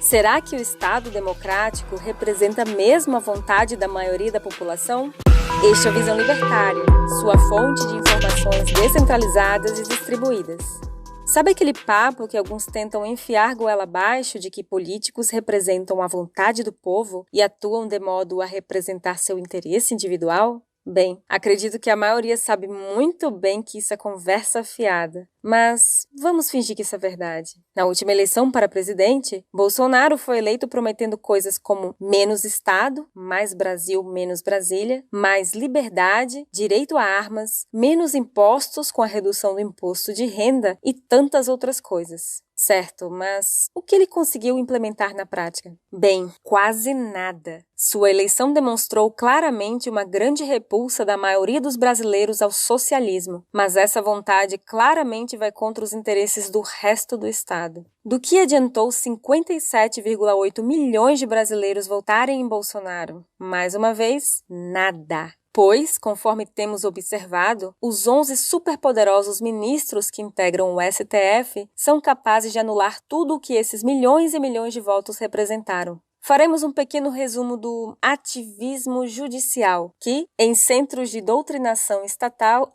Será que o Estado democrático representa mesmo a vontade da maioria da população? Este é o Visão Libertária, sua fonte de informações descentralizadas e distribuídas. Sabe aquele papo que alguns tentam enfiar goela abaixo de que políticos representam a vontade do povo e atuam de modo a representar seu interesse individual? Bem, acredito que a maioria sabe muito bem que isso é conversa fiada. Mas vamos fingir que isso é verdade. Na última eleição para presidente, Bolsonaro foi eleito prometendo coisas como menos Estado, mais Brasil, menos Brasília, mais liberdade, direito a armas, menos impostos com a redução do imposto de renda e tantas outras coisas. Certo, mas o que ele conseguiu implementar na prática? Bem, quase nada. Sua eleição demonstrou claramente uma grande repulsa da maioria dos brasileiros ao socialismo, mas essa vontade claramente vai contra os interesses do resto do Estado. Do que adiantou 57,8 milhões de brasileiros votarem em Bolsonaro? Mais uma vez, nada. Pois, conforme temos observado, os 11 superpoderosos ministros que integram o STF são capazes de anular tudo o que esses milhões e milhões de votos representaram. Faremos um pequeno resumo do ativismo judicial, que, em centros de doutrinação estatal,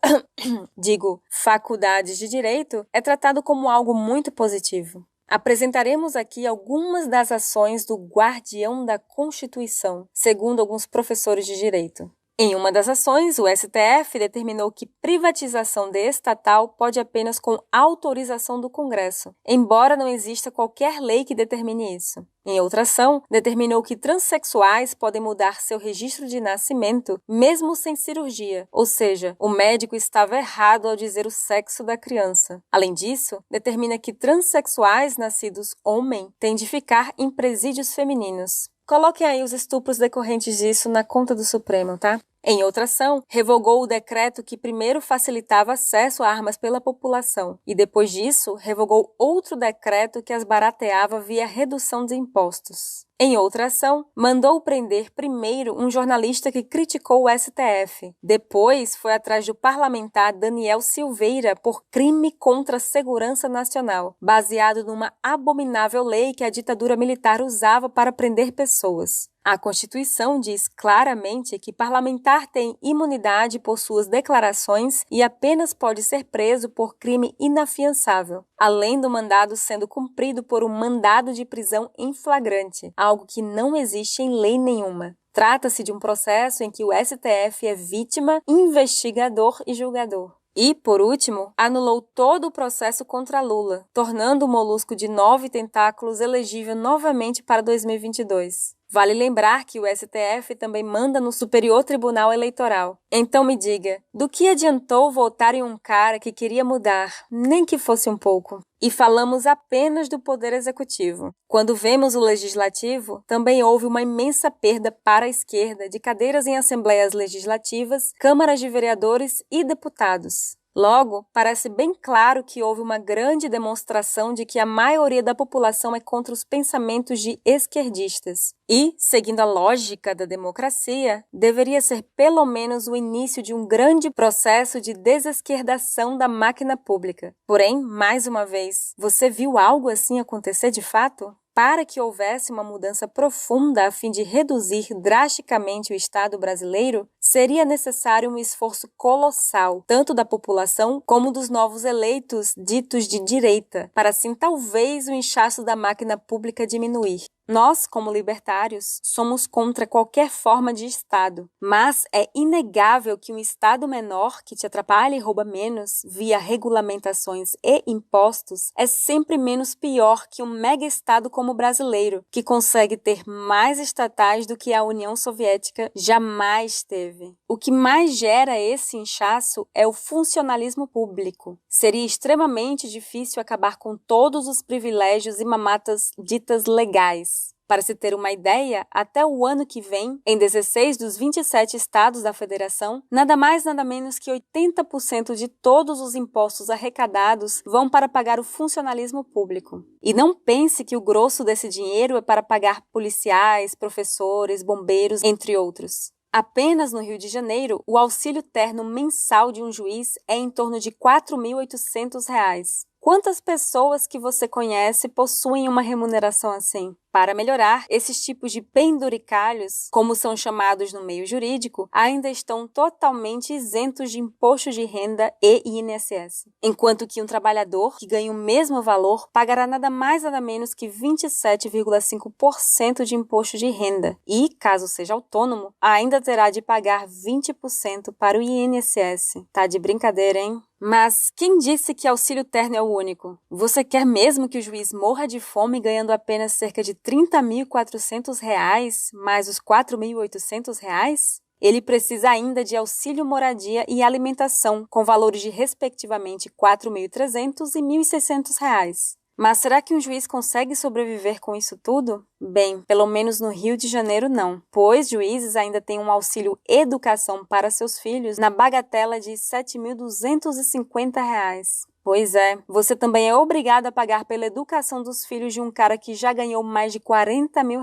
faculdades de direito, é tratado como algo muito positivo. Apresentaremos aqui algumas das ações do guardião da Constituição, segundo alguns professores de direito. Em uma das ações, o STF determinou que privatização de estatal pode apenas com autorização do Congresso, embora não exista qualquer lei que determine isso. Em outra ação, determinou que transexuais podem mudar seu registro de nascimento mesmo sem cirurgia, ou seja, o médico estava errado ao dizer o sexo da criança. Além disso, determina que transexuais nascidos homem têm de ficar em presídios femininos. Coloquem aí os estupros decorrentes disso na conta do Supremo, tá? Em outra ação, revogou o decreto que primeiro facilitava acesso a armas pela população e depois disso revogou outro decreto que as barateava via redução de impostos. Em outra ação, mandou prender primeiro um jornalista que criticou o STF. Depois foi atrás do parlamentar Daniel Silveira por crime contra a segurança nacional, baseado numa abominável lei que a ditadura militar usava para prender pessoas. A Constituição diz claramente que parlamentar tem imunidade por suas declarações e apenas pode ser preso por crime inafiançável, além do mandado sendo cumprido por um mandado de prisão em flagrante, algo que não existe em lei nenhuma. Trata-se de um processo em que o STF é vítima, investigador e julgador. E, por último, anulou todo o processo contra Lula, tornando o molusco de 9 tentáculos elegível novamente para 2022. Vale lembrar que o STF também manda no Superior Tribunal Eleitoral. Então me diga, do que adiantou votar em um cara que queria mudar, nem que fosse um pouco? E falamos apenas do Poder Executivo. Quando vemos o Legislativo, também houve uma imensa perda para a esquerda de cadeiras em assembleias legislativas, câmaras de vereadores e deputados. Logo, parece bem claro que houve uma grande demonstração de que a maioria da população é contra os pensamentos de esquerdistas. E, seguindo a lógica da democracia, deveria ser pelo menos o início de um grande processo de desesquerdação da máquina pública. Porém, mais uma vez, você viu algo assim acontecer de fato? Para que houvesse uma mudança profunda a fim de reduzir drasticamente o Estado brasileiro, seria necessário um esforço colossal, tanto da população como dos novos eleitos ditos de direita, para assim talvez o inchaço da máquina pública diminuir. Nós, como libertários, somos contra qualquer forma de Estado, mas é inegável que um Estado menor, que te atrapalha e rouba menos, via regulamentações e impostos, é sempre menos pior que um mega-Estado como o brasileiro, que consegue ter mais estatais do que a União Soviética jamais teve. O que mais gera esse inchaço é o funcionalismo público. Seria extremamente difícil acabar com todos os privilégios e mamatas ditas legais. Para se ter uma ideia, até o ano que vem, em 16 dos 27 estados da federação, nada mais nada menos que 80% de todos os impostos arrecadados vão para pagar o funcionalismo público. E não pense que o grosso desse dinheiro é para pagar policiais, professores, bombeiros, entre outros. Apenas no Rio de Janeiro, o auxílio terno mensal de um juiz é em torno de R$ 4.800. Quantas pessoas que você conhece possuem uma remuneração assim? Para melhorar, esses tipos de penduricalhos, como são chamados no meio jurídico, ainda estão totalmente isentos de imposto de renda e INSS, enquanto que um trabalhador que ganha o mesmo valor pagará nada mais nada menos que 27,5% de imposto de renda e, caso seja autônomo, ainda terá de pagar 20% para o INSS. Tá de brincadeira, hein? Mas quem disse que auxílio terno é o único? Você quer mesmo que o juiz morra de fome ganhando apenas cerca de R$ 30.400 mais os R$ 4.800? Ele precisa ainda de auxílio moradia e alimentação, com valores de respectivamente R$ 4.300 e R$ 1.600. Mas será que um juiz consegue sobreviver com isso tudo? Bem, pelo menos no Rio de Janeiro não, pois juízes ainda têm um auxílio educação para seus filhos na bagatela de R$ 7.250. Pois é, você também é obrigado a pagar pela educação dos filhos de um cara que já ganhou mais de R$ 40 mil.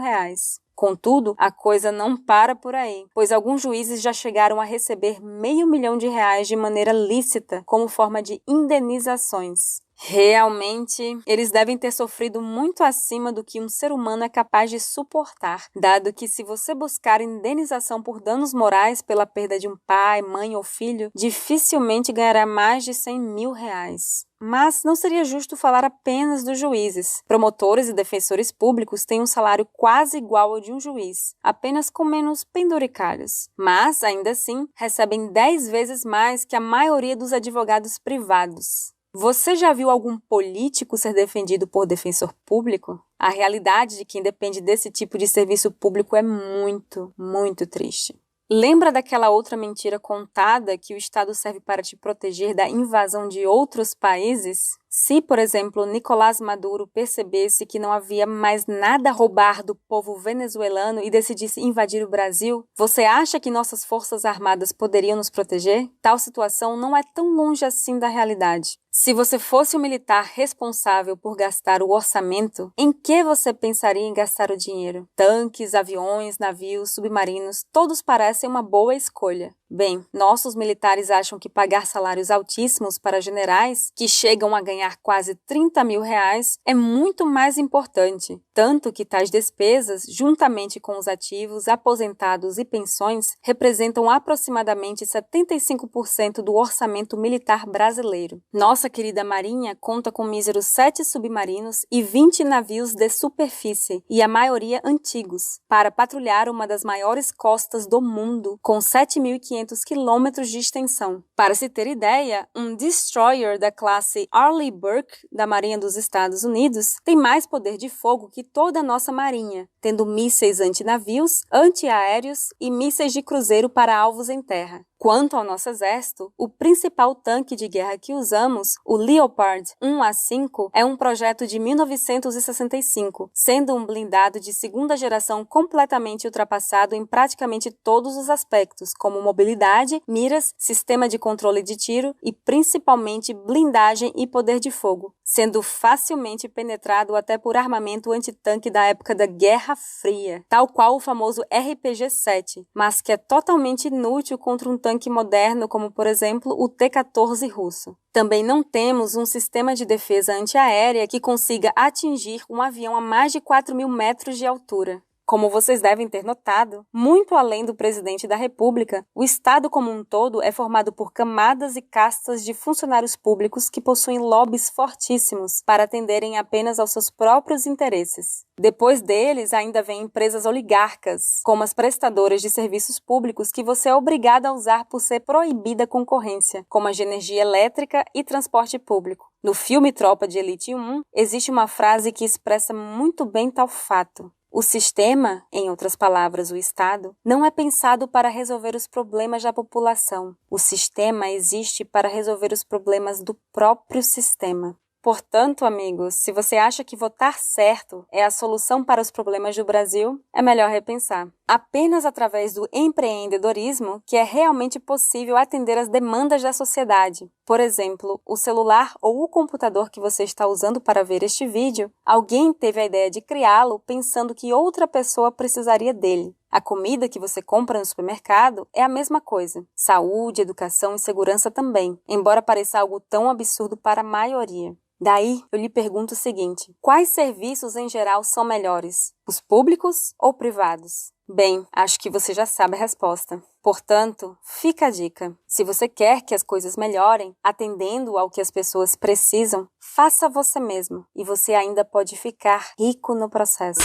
Contudo, a coisa não para por aí, pois alguns juízes já chegaram a receber R$ 500.000 de maneira lícita, como forma de indenizações. Realmente, eles devem ter sofrido muito acima do que um ser humano é capaz de suportar, dado que se você buscar indenização por danos morais pela perda de um pai, mãe ou filho, dificilmente ganhará mais de R$ 100.000. Mas não seria justo falar apenas dos juízes. Promotores e defensores públicos têm um salário quase igual ao de um juiz, apenas com menos penduricalhos. Mas, ainda assim, recebem 10 vezes mais que a maioria dos advogados privados. Você já viu algum político ser defendido por defensor público? A realidade de quem depende desse tipo de serviço público é muito, muito triste. Lembra daquela outra mentira contada que o Estado serve para te proteger da invasão de outros países? Se, por exemplo, Nicolás Maduro percebesse que não havia mais nada a roubar do povo venezuelano e decidisse invadir o Brasil, você acha que nossas forças armadas poderiam nos proteger? Tal situação não é tão longe assim da realidade. Se você fosse o militar responsável por gastar o orçamento, em que você pensaria em gastar o dinheiro? Tanques, aviões, navios, submarinos, todos parecem uma boa escolha. Bem, nossos militares acham que pagar salários altíssimos para generais, que chegam a ganhar quase R$ 30 mil, é muito mais importante. Tanto que tais despesas, juntamente com os ativos, aposentados e pensões, representam aproximadamente 75% do orçamento militar brasileiro. Nossa querida Marinha conta com míseros 7 submarinos e 20 navios de superfície, e a maioria antigos, para patrulhar uma das maiores costas do mundo, com 7.500 quilômetros de extensão. Para se ter ideia, um destroyer da classe Arleigh Burke, da Marinha dos Estados Unidos, tem mais poder de fogo que toda a nossa marinha, tendo mísseis antinavios, antiaéreos e mísseis de cruzeiro para alvos em terra. Quanto ao nosso exército, o principal tanque de guerra que usamos, o Leopard 1A5, é um projeto de 1965, sendo um blindado de segunda geração completamente ultrapassado em praticamente todos os aspectos, como mobilidade, miras, sistema de controle de tiro e principalmente blindagem e poder de fogo, sendo facilmente penetrado até por armamento antitanque da época da Guerra Fria, tal qual o famoso RPG-7, mas que é totalmente inútil contra um tanque moderno como, por exemplo, o T-14 russo. Também não temos um sistema de defesa antiaérea que consiga atingir um avião a mais de 4.000 metros de altura. Como vocês devem ter notado, muito além do presidente da República, o Estado como um todo é formado por camadas e castas de funcionários públicos que possuem lobbies fortíssimos para atenderem apenas aos seus próprios interesses. Depois deles, ainda vêm empresas oligarcas, como as prestadoras de serviços públicos que você é obrigado a usar por ser proibida a concorrência, como a de energia elétrica e transporte público. No filme Tropa de Elite 1, existe uma frase que expressa muito bem tal fato. O sistema, em outras palavras, o Estado, não é pensado para resolver os problemas da população. O sistema existe para resolver os problemas do próprio sistema. Portanto, amigos, se você acha que votar certo é a solução para os problemas do Brasil, é melhor repensar. Apenas através do empreendedorismo que é realmente possível atender às demandas da sociedade. Por exemplo, o celular ou o computador que você está usando para ver este vídeo, alguém teve a ideia de criá-lo pensando que outra pessoa precisaria dele. A comida que você compra no supermercado é a mesma coisa. Saúde, educação e segurança também, embora pareça algo tão absurdo para a maioria. Daí, eu lhe pergunto o seguinte: quais serviços em geral são melhores? Os públicos ou privados? Bem, acho que você já sabe a resposta. Portanto, fica a dica. Se você quer que as coisas melhorem, atendendo ao que as pessoas precisam, faça você mesmo e você ainda pode ficar rico no processo.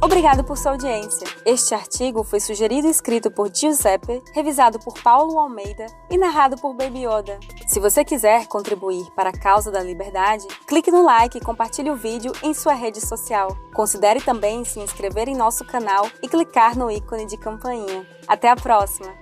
Obrigado por sua audiência. Este artigo foi sugerido e escrito por Giuseppe, revisado por Paulo Almeida e narrado por Baby Yoda. Se você quiser contribuir para a causa da liberdade, clique no like e compartilhe o vídeo em sua rede social. Considere também se inscrever em nosso canal e clicar no ícone de campainha. Até a próxima!